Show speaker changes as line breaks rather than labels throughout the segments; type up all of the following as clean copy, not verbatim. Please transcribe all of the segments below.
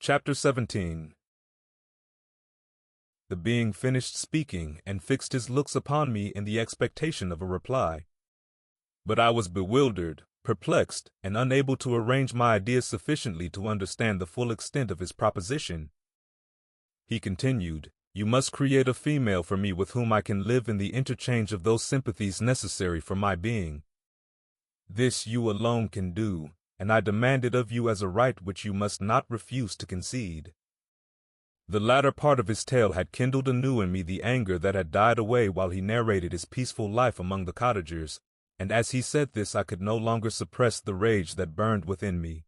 Chapter 17. The being finished speaking and fixed his looks upon me in the expectation of a reply. But I was bewildered, perplexed, and unable to arrange my ideas sufficiently to understand the full extent of his proposition. He continued, "You must create a female for me with whom I can live in the interchange of those sympathies necessary for my being. This you alone can do, and I demand it of you as a right which you must not refuse to concede." The latter part of his tale had kindled anew in me the anger that had died away while he narrated his peaceful life among the cottagers, and as he said this I could no longer suppress the rage that burned within me.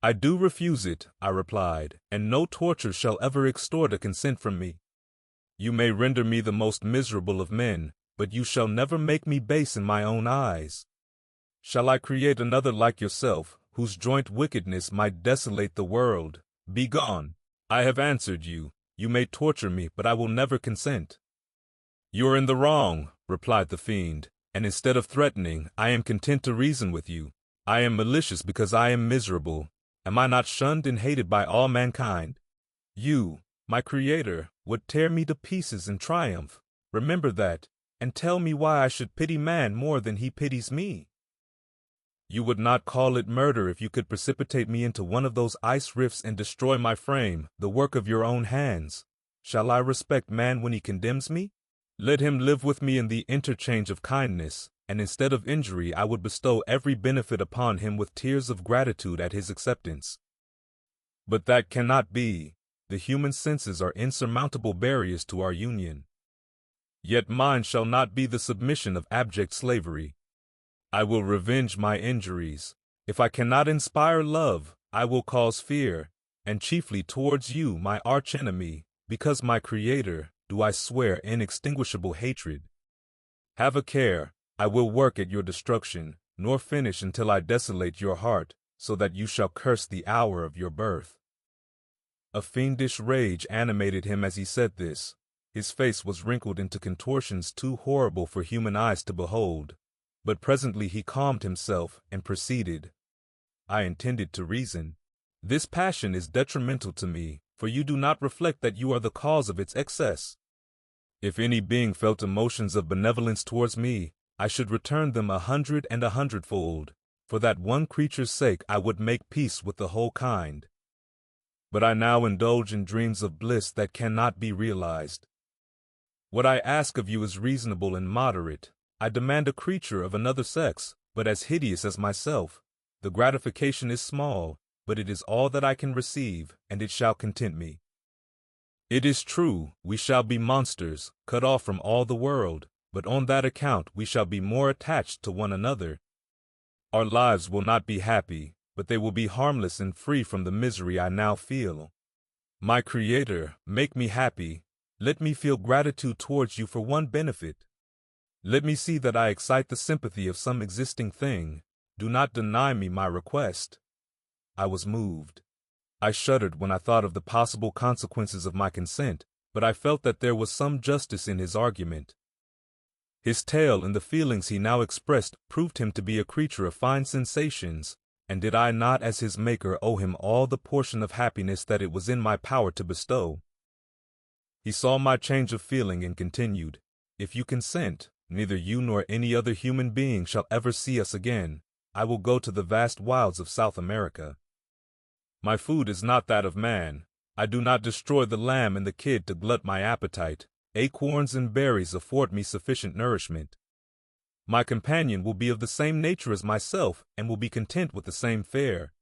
"I do refuse it," I replied, "and no torture shall ever extort a consent from me. You may render me the most miserable of men, but you shall never make me base in my own eyes. Shall I create another like yourself, whose joint wickedness might desolate the world? Begone! I have answered you. You may torture me, but I will never consent." "You are in the wrong," replied the fiend, "and instead of threatening, I am content to reason with you. I am malicious because I am miserable. Am I not shunned and hated by all mankind? You, my creator, would tear me to pieces in triumph. Remember that, and tell me why I should pity man more than he pities me. You would not call it murder if you could precipitate me into one of those ice rifts and destroy my frame, the work of your own hands. Shall I respect man when he condemns me? Let him live with me in the interchange of kindness, and instead of injury I would bestow every benefit upon him with tears of gratitude at his acceptance. But that cannot be. The human senses are insurmountable barriers to our union. Yet mine shall not be the submission of abject slavery. I will revenge my injuries. If I cannot inspire love, I will cause fear, and chiefly towards you, my archenemy, because my creator, do I swear inextinguishable hatred. Have a care, I will work at your destruction, nor finish until I desolate your heart, so that you shall curse the hour of your birth." A fiendish rage animated him as he said this. His face was wrinkled into contortions too horrible for human eyes to behold. But presently he calmed himself and proceeded. "I intended to reason. This passion is detrimental to me, for you do not reflect that you are the cause of its excess. If any being felt emotions of benevolence towards me, I should return them 100 and 100-fold. For that one creature's sake I would make peace with the whole kind. But I now indulge in dreams of bliss that cannot be realized. What I ask of you is reasonable and moderate. I demand a creature of another sex, but as hideous as myself. The gratification is small, but it is all that I can receive, and it shall content me. It is true, we shall be monsters, cut off from all the world, but on that account we shall be more attached to one another. Our lives will not be happy, but they will be harmless and free from the misery I now feel. My Creator, make me happy. Let me feel gratitude towards you for one benefit. Let me see that I excite the sympathy of some existing thing. Do not deny me my request." I was moved. I shuddered when I thought of the possible consequences of my consent, but I felt that there was some justice in his argument. His tale and the feelings he now expressed proved him to be a creature of fine sensations, and did I not as his maker owe him all the portion of happiness that it was in my power to bestow? He saw my change of feeling and continued, "If you consent, neither you nor any other human being shall ever see us again. I will go to the vast wilds of South America. My food is not that of man. I do not destroy the lamb and the kid to glut my appetite. Acorns and berries afford me sufficient nourishment. My companion will be of the same nature as myself and will be content with the same fare.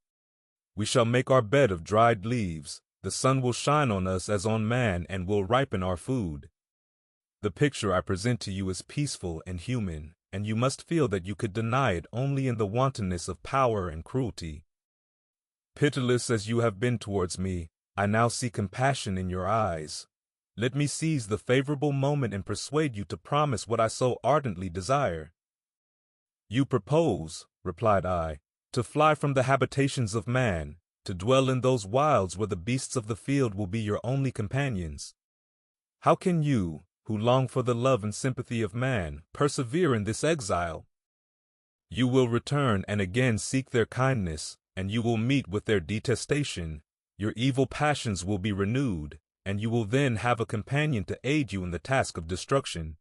We shall make our bed of dried leaves. The sun will shine on us as on man and will ripen our food. The picture I present to you is peaceful and human, and you must feel that you could deny it only in the wantonness of power and cruelty. Pitiless as you have been towards me, I now see compassion in your eyes. Let me seize the favorable moment and persuade you to promise what I so ardently desire." "You propose," replied I, "to fly from the habitations of man, to dwell in those wilds where the beasts of the field will be your only companions. How can you, who long for the love and sympathy of man, persevere in this exile? You will return and again seek their kindness, and you will meet with their detestation. your evil passions will be renewed, and you will then have a companion to aid you in the task of destruction.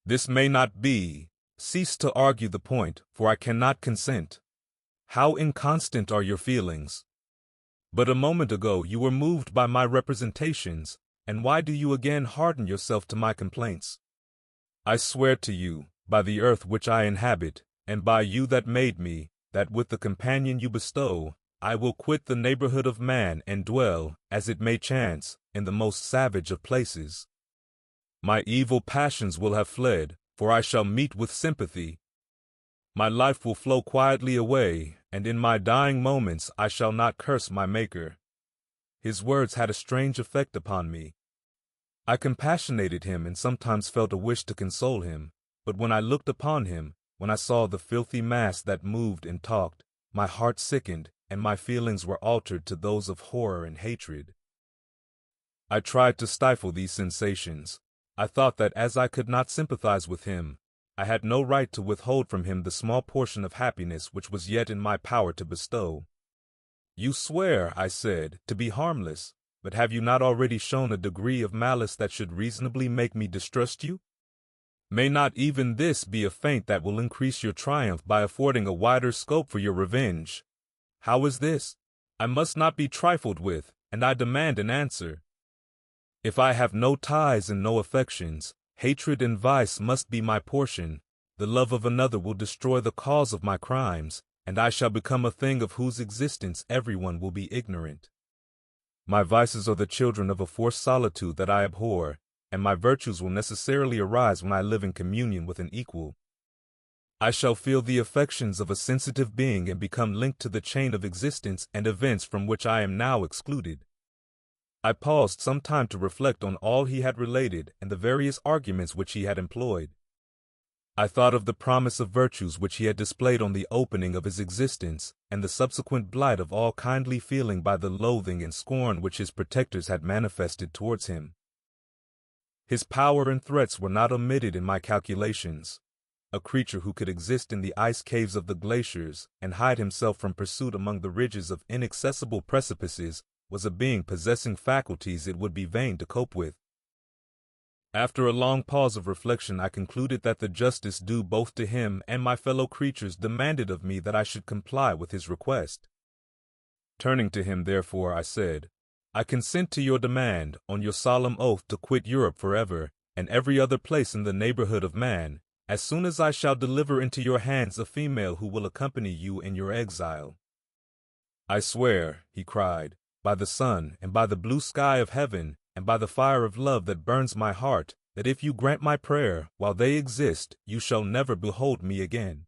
This may not be. Cease to argue the point, for I cannot consent. How inconstant are your feelings? But a moment ago you were moved by my representations, and why do you again harden yourself to my complaints? I swear to you, by the earth which I inhabit, and by you that made me, that with the companion you bestow, I will quit the neighborhood of man and dwell, as it may chance, in the most savage of places. My evil passions will have fled, for I shall meet with sympathy. My life will flow quietly away, and in my dying moments I shall not curse my Maker. His words had a strange effect upon me. I compassionated him and sometimes felt a wish to console him, but when I looked upon him, when I saw the filthy mass that moved and talked, my heart sickened, and my feelings were altered to those of horror and hatred. I tried to stifle these sensations. I thought that as I could not sympathize with him, I had no right to withhold from him the small portion of happiness which was yet in my power to bestow. You swear, I said, to be harmless, but have you not already shown a degree of malice that should reasonably make me distrust you? May not even this be a feint that will increase your triumph by affording a wider scope for your revenge? How is this? I must not be trifled with, and I demand an answer. If I have no ties and no affections, hatred and vice must be my portion. The love of another will destroy the cause of my crimes, and I shall become a thing of whose existence everyone will be ignorant. My vices are the children of a forced solitude that I abhor, and my virtues will necessarily arise when I live in communion with an equal. I shall feel the affections of a sensitive being and become linked to the chain of existence and events from which I am now excluded. I paused some time to reflect on all he had related and the various arguments which he had employed. I thought of the promise of virtues which he had displayed on the opening of his existence, and the subsequent blight of all kindly feeling by the loathing and scorn which his protectors had manifested towards him. His power and threats were not omitted in my calculations. A creature who could exist in the ice caves of the glaciers and hide himself from pursuit among the ridges of inaccessible precipices was a being possessing faculties it would be vain to cope with. After a long pause of reflection, I concluded that the justice due both to him and my fellow creatures demanded of me that I should comply with his request. Turning to him, therefore, I said, I consent to your demand, on your solemn oath to quit Europe forever, and every other place in the neighborhood of man, as soon as I shall deliver into your hands a female who will accompany you in your exile. I swear, he cried, by the sun, and by the blue sky of heaven, and by the fire of love that burns my heart, that if you grant my prayer, while they exist, you shall never behold me again.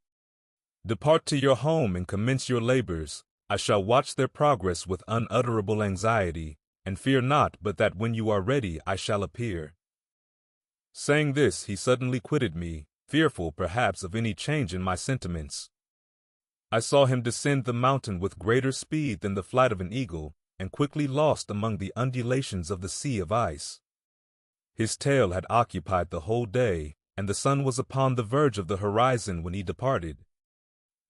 Depart to your home and commence your labors. I shall watch their progress with unutterable anxiety, and fear not but that when you are ready I shall appear. Saying this, he suddenly quitted me, fearful, perhaps, of any change in my sentiments. I saw him descend the mountain with greater speed than the flight of an eagle, and quickly lost among the undulations of the sea of ice. His tale had occupied the whole day, and the sun was upon the verge of the horizon when he departed.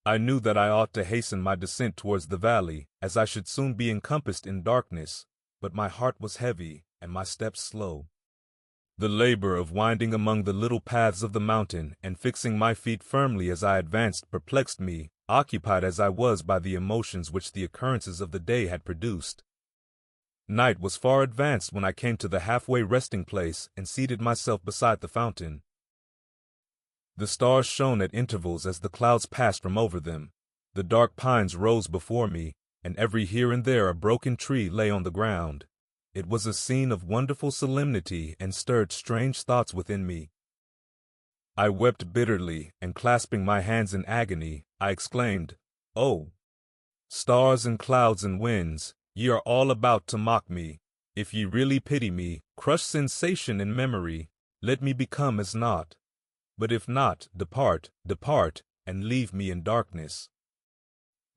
I knew that I ought to hasten my descent towards the valley, as I should soon be encompassed in darkness, but my heart was heavy, and my steps slow. The labor of winding among the little paths of the mountain, and fixing my feet firmly as I advanced, perplexed me, occupied as I was by the emotions which the occurrences of the day had produced. Night was far advanced when I came to the halfway resting place and seated myself beside the fountain. The stars shone at intervals as the clouds passed from over them. The dark pines rose before me, and every here and there a broken tree lay on the ground. It was a scene of wonderful solemnity and stirred strange thoughts within me. I wept bitterly, and clasping my hands in agony, I exclaimed, "Oh, stars and clouds and winds, ye are all about to mock me. If ye really pity me, crush sensation and memory, let me become as naught. But if not, depart, depart, and leave me in darkness."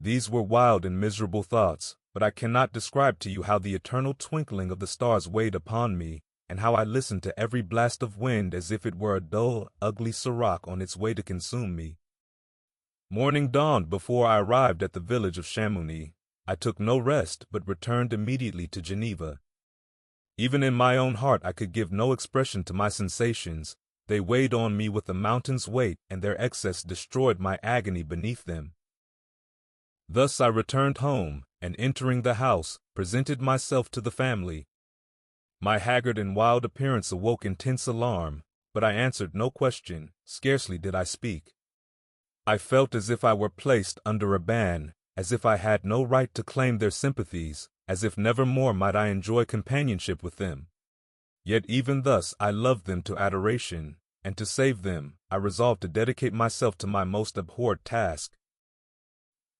These were wild and miserable thoughts, but I cannot describe to you how the eternal twinkling of the stars weighed upon me, and how I listened to every blast of wind as if it were a dull, ugly sirocco on its way to consume me. Morning dawned before I arrived at the village of Chamouni. I took no rest, but returned immediately to Geneva. Even in my own heart I could give no expression to my sensations. They weighed on me with a mountain's weight, and their excess destroyed my agony beneath them. Thus I returned home, and entering the house, presented myself to the family. My haggard and wild appearance awoke intense alarm, but I answered no question, scarcely did I speak. I felt as if I were placed under a ban, as if I had no right to claim their sympathies, as if never more might I enjoy companionship with them. Yet even thus I loved them to adoration, and to save them, I resolved to dedicate myself to my most abhorred task.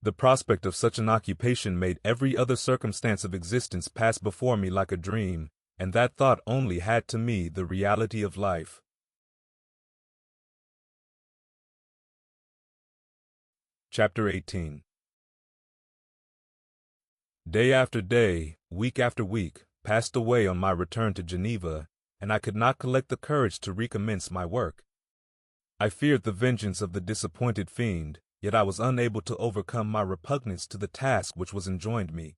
The prospect of such an occupation made every other circumstance of existence pass before me like a dream, and that thought only had to me the reality of life. Chapter 18. Day after day, week after week, passed away on my return to Geneva, and I could not collect the courage to recommence my work. I feared the vengeance of the disappointed fiend, yet I was unable to overcome my repugnance to the task which was enjoined me.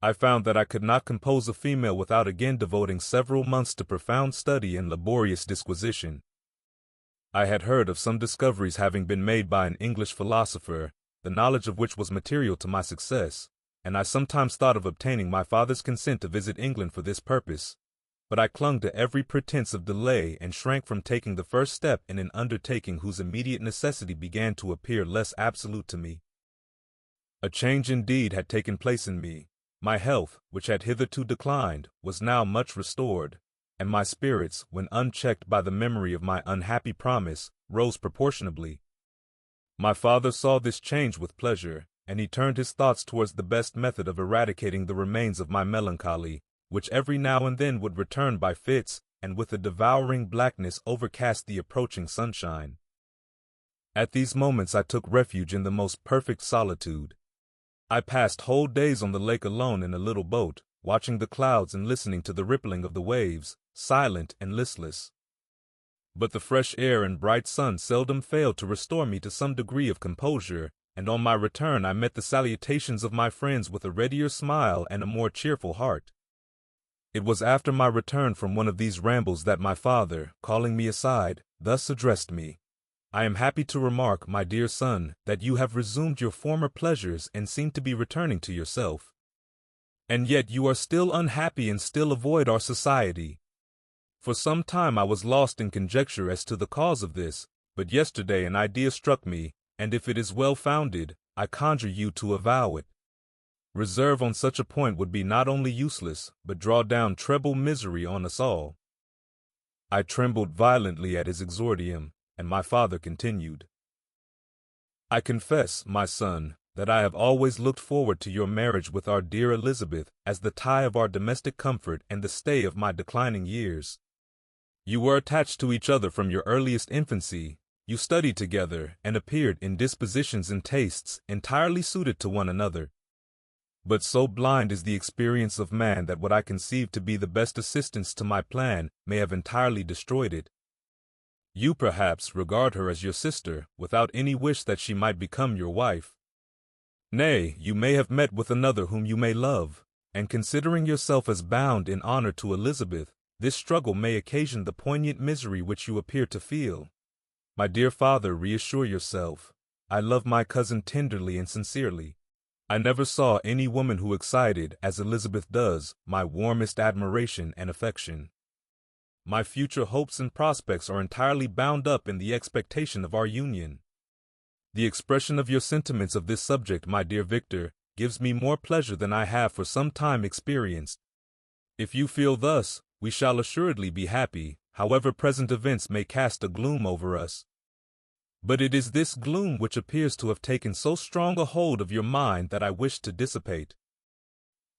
I found that I could not compose a female without again devoting several months to profound study and laborious disquisition. I had heard of some discoveries having been made by an English philosopher, the knowledge of which was material to my success, and I sometimes thought of obtaining my father's consent to visit England for this purpose, but I clung to every pretense of delay and shrank from taking the first step in an undertaking whose immediate necessity began to appear less absolute to me. A change indeed had taken place in me. My health, which had hitherto declined, was now much restored, and my spirits, when unchecked by the memory of my unhappy promise, rose proportionably. My father saw this change with pleasure, and he turned his thoughts towards the best method of eradicating the remains of my melancholy, which every now and then would return by fits, and with a devouring blackness overcast the approaching sunshine. At these moments I took refuge in the most perfect solitude. I passed whole days on the lake alone in a little boat, watching the clouds and listening to the rippling of the waves, silent and listless. But the fresh air and bright sun seldom failed to restore me to some degree of composure, and on my return I met the salutations of my friends with a readier smile and a more cheerful heart. It was after my return from one of these rambles that my father, calling me aside, thus addressed me: "I am happy to remark, my dear son, that you have resumed your former pleasures and seem to be returning to yourself. And yet you are still unhappy and still avoid our society. For some time I was lost in conjecture as to the cause of this, but yesterday an idea struck me, and if it is well founded, I conjure you to avow it. Reserve on such a point would be not only useless, but draw down treble misery on us all." I trembled violently at his exordium, and my father continued: "I confess, my son, that I have always looked forward to your marriage with our dear Elizabeth as the tie of our domestic comfort and the stay of my declining years. You were attached to each other from your earliest infancy. You studied together, and appeared in dispositions and tastes entirely suited to one another. But so blind is the experience of man that what I conceived to be the best assistance to my plan may have entirely destroyed it. You, perhaps, regard her as your sister, without any wish that she might become your wife. Nay, you may have met with another whom you may love, and considering yourself as bound in honor to Elizabeth, this struggle may occasion the poignant misery which you appear to feel. My dear father, reassure yourself. I love my cousin tenderly and sincerely. I never saw any woman who excited, as Elizabeth does, my warmest admiration and affection. My future hopes and prospects are entirely bound up in the expectation of our union. The expression of your sentiments of this subject, my dear Victor, gives me more pleasure than I have for some time experienced. If you feel thus, we shall assuredly be happy, however present events may cast a gloom over us. But it is this gloom which appears to have taken so strong a hold of your mind that I wish to dissipate.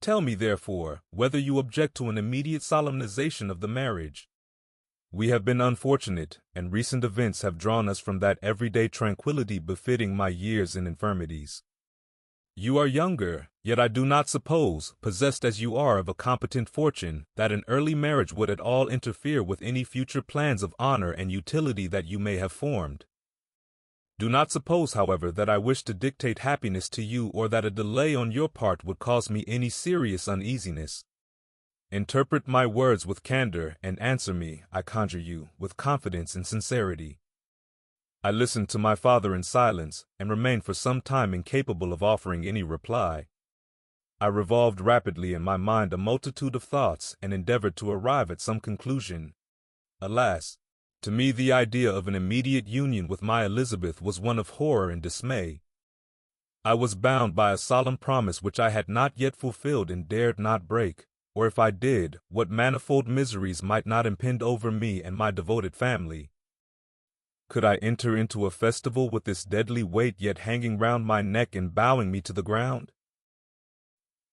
Tell me, therefore, whether you object to an immediate solemnization of the marriage. We have been unfortunate, and recent events have drawn us from that everyday tranquillity befitting my years and infirmities. You are younger, yet I do not suppose, possessed as you are of a competent fortune, that an early marriage would at all interfere with any future plans of honor and utility that you may have formed. Do not suppose, however, that I wish to dictate happiness to you or that a delay on your part would cause me any serious uneasiness. Interpret my words with candor and answer me, I conjure you, with confidence and sincerity." I listened to my father in silence and remained for some time incapable of offering any reply. I revolved rapidly in my mind a multitude of thoughts and endeavored to arrive at some conclusion. Alas! To me the idea of an immediate union with my Elizabeth was one of horror and dismay. I was bound by a solemn promise which I had not yet fulfilled and dared not break, or if I did, what manifold miseries might not impend over me and my devoted family. Could I enter into a festival with this deadly weight yet hanging round my neck and bowing me to the ground?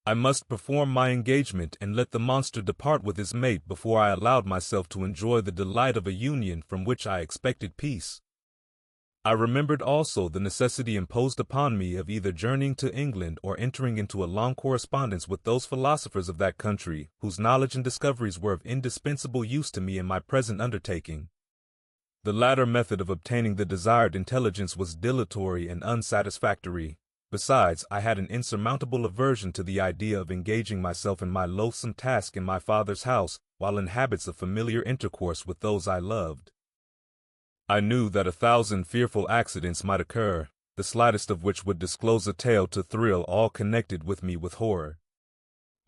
I must perform my engagement and let the monster depart with his mate before I allowed myself to enjoy the delight of a union from which I expected peace. I remembered also the necessity imposed upon me of either journeying to England or entering into a long correspondence with those philosophers of that country whose knowledge and discoveries were of indispensable use to me in my present undertaking. The latter method of obtaining the desired intelligence was dilatory and unsatisfactory. Besides, I had an insurmountable aversion to the idea of engaging myself in my loathsome task in my father's house while in habits of familiar intercourse with those I loved. I knew that 1,000 fearful accidents might occur, the slightest of which would disclose a tale to thrill all connected with me with horror.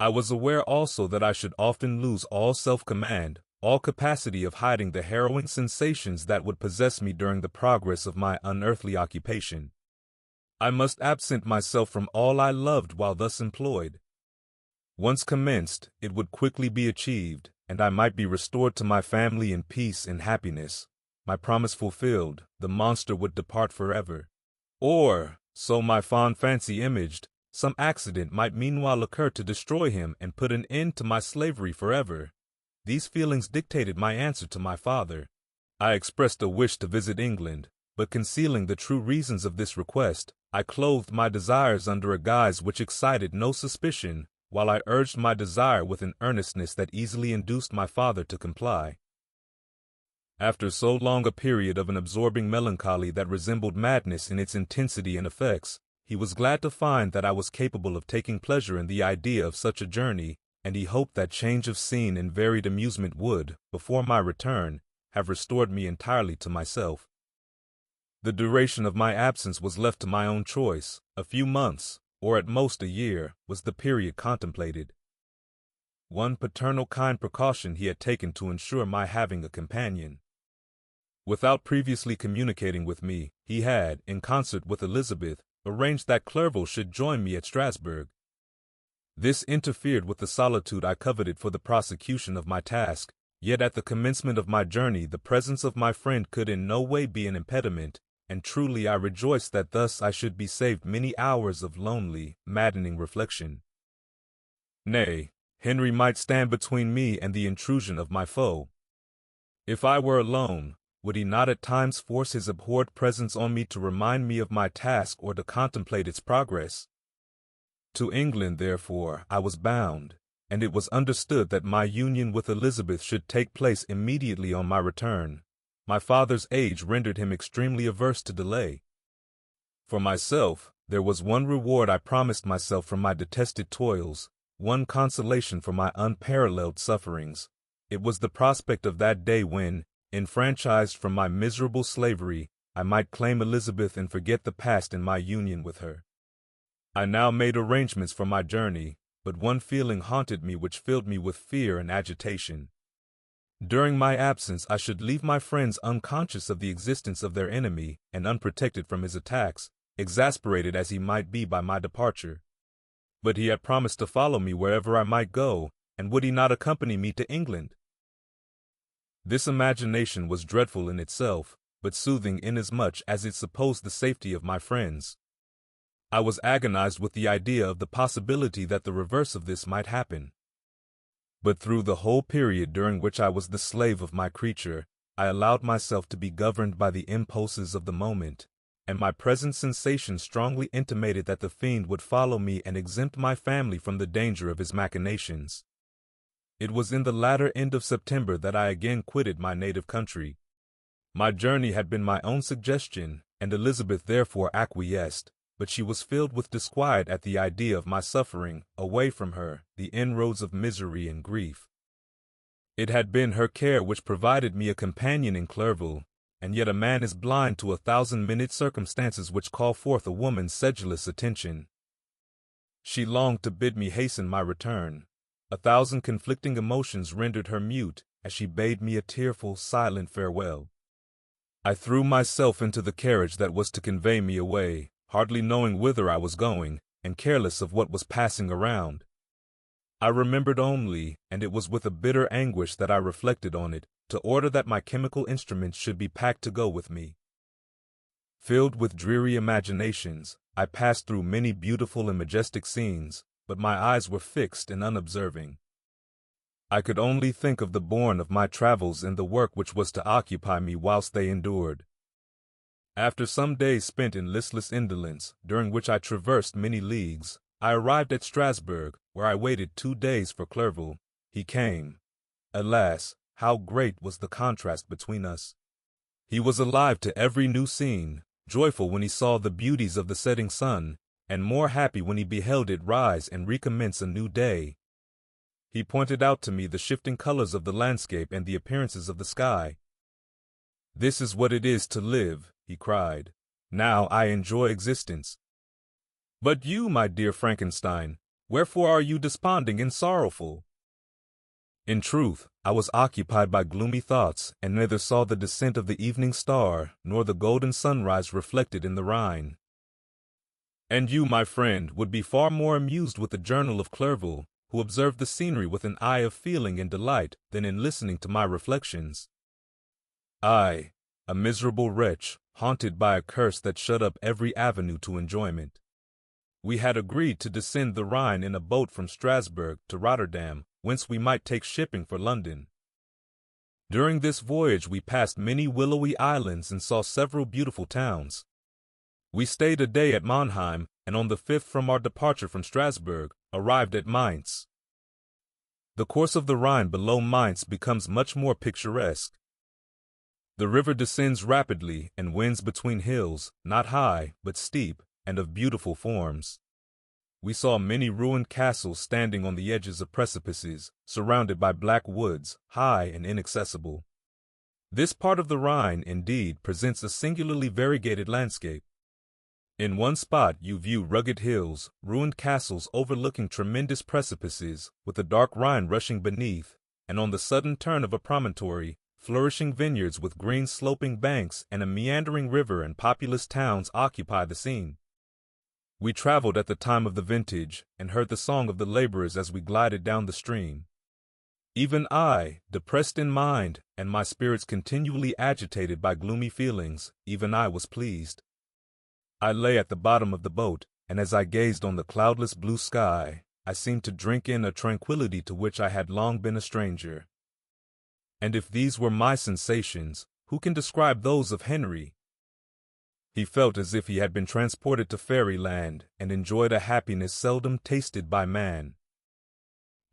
I was aware also that I should often lose all self-command, all capacity of hiding the harrowing sensations that would possess me during the progress of my unearthly occupation. I must absent myself from all I loved while thus employed. Once commenced, it would quickly be achieved, and I might be restored to my family in peace and happiness. My promise fulfilled, the monster would depart forever. Or, so my fond fancy imaged, some accident might meanwhile occur to destroy him and put an end to my slavery forever. These feelings dictated my answer to my father. I expressed a wish to visit England, but concealing the true reasons of this request, I clothed my desires under a guise which excited no suspicion, while I urged my desire with an earnestness that easily induced my father to comply. After so long a period of an absorbing melancholy that resembled madness in its intensity and effects, he was glad to find that I was capable of taking pleasure in the idea of such a journey, and he hoped that change of scene and varied amusement would, before my return, have restored me entirely to myself. The duration of my absence was left to my own choice. A few months, or at most a year, was the period contemplated. One paternal kind precaution he had taken to ensure my having a companion. Without previously communicating with me, he had, in concert with Elizabeth, arranged that Clerval should join me at Strasbourg. This interfered with the solitude I coveted for the prosecution of my task, yet at the commencement of my journey the presence of my friend could in no way be an impediment, and truly I rejoiced that thus I should be saved many hours of lonely, maddening reflection. Nay, Henry might stand between me and the intrusion of my foe. If I were alone, would he not at times force his abhorred presence on me to remind me of my task or to contemplate its progress? To England, therefore, I was bound, and it was understood that my union with Elizabeth should take place immediately on my return. My father's age rendered him extremely averse to delay. For myself, there was one reward I promised myself for my detested toils, one consolation for my unparalleled sufferings. It was the prospect of that day when, enfranchised from my miserable slavery, I might claim Elizabeth and forget the past in my union with her. I now made arrangements for my journey, but one feeling haunted me which filled me with fear and agitation. During my absence I should leave my friends unconscious of the existence of their enemy and unprotected from his attacks, exasperated as he might be by my departure. But he had promised to follow me wherever I might go, and would he not accompany me to England? This imagination was dreadful in itself, but soothing inasmuch as it supposed the safety of my friends. I was agonized with the idea of the possibility that the reverse of this might happen. But through the whole period during which I was the slave of my creature, I allowed myself to be governed by the impulses of the moment, and my present sensation strongly intimated that the fiend would follow me and exempt my family from the danger of his machinations. It was in the latter end of September that I again quitted my native country. My journey had been my own suggestion, and Elizabeth therefore acquiesced, but she was filled with disquiet at the idea of my suffering, away from her, the inroads of misery and grief. It had been her care which provided me a companion in Clerval, and yet a man is blind to 1,000 minute circumstances which call forth a woman's sedulous attention. She longed to bid me hasten my return. 1,000 conflicting emotions rendered her mute as she bade me a tearful, silent farewell. I threw myself into the carriage that was to convey me away, hardly knowing whither I was going, and careless of what was passing around. I remembered only, and it was with a bitter anguish that I reflected on it, to order that my chemical instruments should be packed to go with me. Filled with dreary imaginations, I passed through many beautiful and majestic scenes, but my eyes were fixed and unobserving. I could only think of the bourne of my travels and the work which was to occupy me whilst they endured. After some days spent in listless indolence, during which I traversed many leagues, I arrived at Strasbourg, where I waited 2 days for Clerval. He came. Alas, how great was the contrast between us! He was alive to every new scene, joyful when he saw the beauties of the setting sun, and more happy when he beheld it rise and recommence a new day. He pointed out to me the shifting colors of the landscape and the appearances of the sky. "This is what it is to live," he cried. "Now I enjoy existence." "But you, my dear Frankenstein, wherefore are you desponding and sorrowful?" In truth, I was occupied by gloomy thoughts, and neither saw the descent of the evening star, nor the golden sunrise reflected in the Rhine. "And you, my friend, would be far more amused with the journal of Clerval, who observed the scenery with an eye of feeling and delight, than in listening to my reflections. I, a miserable wretch, haunted by a curse that shut up every avenue to enjoyment. We had agreed to descend the Rhine in a boat from Strasbourg to Rotterdam, whence we might take shipping for London. During this voyage we passed many willowy islands and saw several beautiful towns. We stayed a day at Mannheim, and on the 5th from our departure from Strasbourg, arrived at Mainz. The course of the Rhine below Mainz becomes much more picturesque. The river descends rapidly and winds between hills, not high, but steep, and of beautiful forms. We saw many ruined castles standing on the edges of precipices, surrounded by black woods, high and inaccessible. This part of the Rhine, indeed, presents a singularly variegated landscape. In one spot you view rugged hills, ruined castles overlooking tremendous precipices, with the dark Rhine rushing beneath, and on the sudden turn of a promontory, flourishing vineyards with green sloping banks and a meandering river and populous towns occupy the scene. We traveled at the time of the vintage, and heard the song of the laborers as we glided down the stream. Even I, depressed in mind, and my spirits continually agitated by gloomy feelings, even I was pleased. I lay at the bottom of the boat, and as I gazed on the cloudless blue sky, I seemed to drink in a tranquillity to which I had long been a stranger. And if these were my sensations, who can describe those of Henry? He felt as if he had been transported to fairyland, and enjoyed a happiness seldom tasted by man.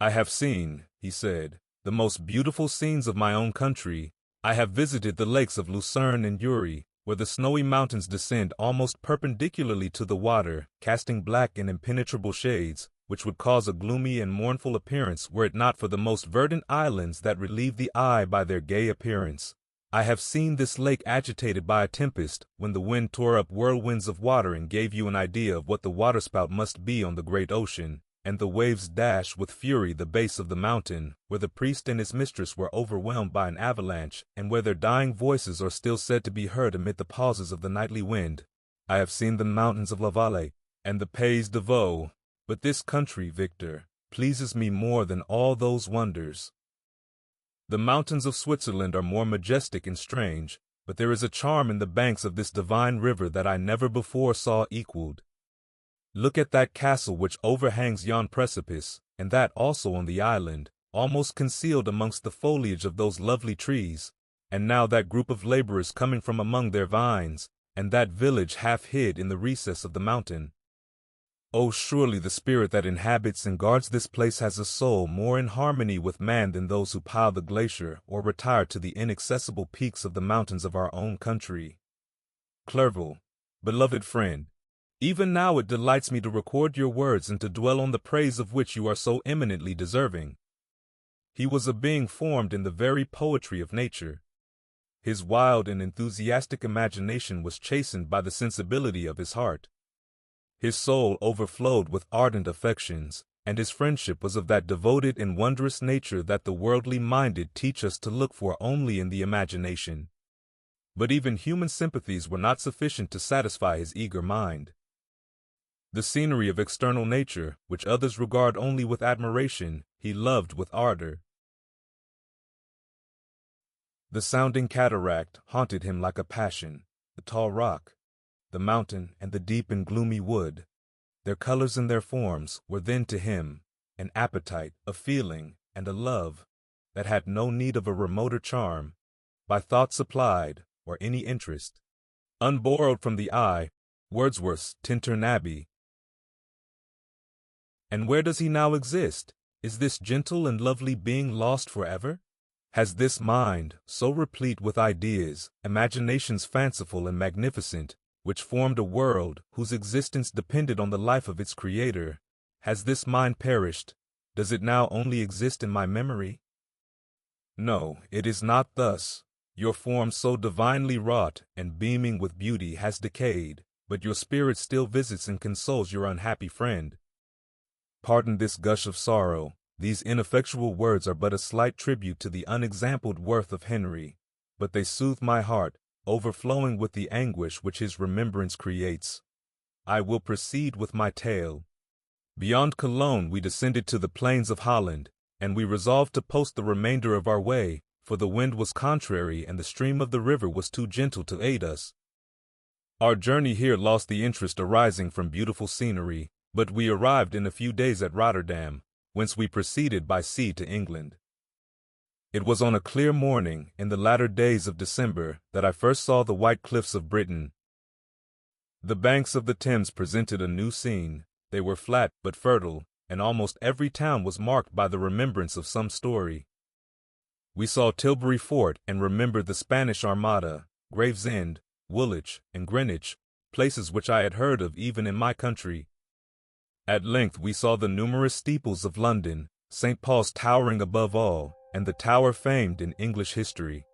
"I have seen," he said, "the most beautiful scenes of my own country. I have visited the lakes of Lucerne and Uri, where the snowy mountains descend almost perpendicularly to the water, casting black and impenetrable shades, which would cause a gloomy and mournful appearance were it not for the most verdant islands that relieve the eye by their gay appearance. I have seen this lake agitated by a tempest, when the wind tore up whirlwinds of water and gave you an idea of what the waterspout must be on the great ocean, and the waves dash with fury the base of the mountain, where the priest and his mistress were overwhelmed by an avalanche, and where their dying voices are still said to be heard amid the pauses of the nightly wind. I have seen the mountains of La Valle, and the Pays de Vaud, but this country, Victor, pleases me more than all those wonders. The mountains of Switzerland are more majestic and strange, but there is a charm in the banks of this divine river that I never before saw equaled. Look at that castle which overhangs yon precipice, and that also on the island, almost concealed amongst the foliage of those lovely trees, and now that group of laborers coming from among their vines, and that village half hid in the recess of the mountain. Oh, surely the spirit that inhabits and guards this place has a soul more in harmony with man than those who pile the glacier or retire to the inaccessible peaks of the mountains of our own country. Clerval, beloved friend, even now it delights me to record your words and to dwell on the praise of which you are so eminently deserving. He was a being formed in the very poetry of nature. His wild and enthusiastic imagination was chastened by the sensibility of his heart. His soul overflowed with ardent affections, and his friendship was of that devoted and wondrous nature that the worldly minded teach us to look for only in the imagination. But even human sympathies were not sufficient to satisfy his eager mind. The scenery of external nature, which others regard only with admiration, he loved with ardor. The sounding cataract haunted him like a passion, the tall rock, the mountain, and the deep and gloomy wood. Their colors and their forms were then to him an appetite, a feeling, and a love that had no need of a remoter charm, by thought supplied, or any interest, unborrowed from the eye, Wordsworth's Tintern Abbey. And where does he now exist? Is this gentle and lovely being lost forever? Has this mind, so replete with ideas, imaginations fanciful and magnificent, which formed a world whose existence depended on the life of its creator, has this mind perished? Does it now only exist in my memory? No, it is not thus. Your form so divinely wrought and beaming with beauty has decayed, but your spirit still visits and consoles your unhappy friend. Pardon this gush of sorrow. These ineffectual words are but a slight tribute to the unexampled worth of Henry, but they soothe my heart, overflowing with the anguish which his remembrance creates. I will proceed with my tale. Beyond Cologne we descended to the plains of Holland, and we resolved to post the remainder of our way, for the wind was contrary and the stream of the river was too gentle to aid us. Our journey here lost the interest arising from beautiful scenery, but we arrived in a few days at Rotterdam, whence we proceeded by sea to England. It was on a clear morning in the latter days of December that I first saw the white cliffs of Britain. The banks of the Thames presented a new scene. They were flat but fertile, and almost every town was marked by the remembrance of some story. We saw Tilbury Fort and remembered the Spanish Armada, Gravesend, Woolwich, and Greenwich, places which I had heard of even in my country. At length we saw the numerous steeples of London, St. Paul's towering above all, and the tower famed in English history.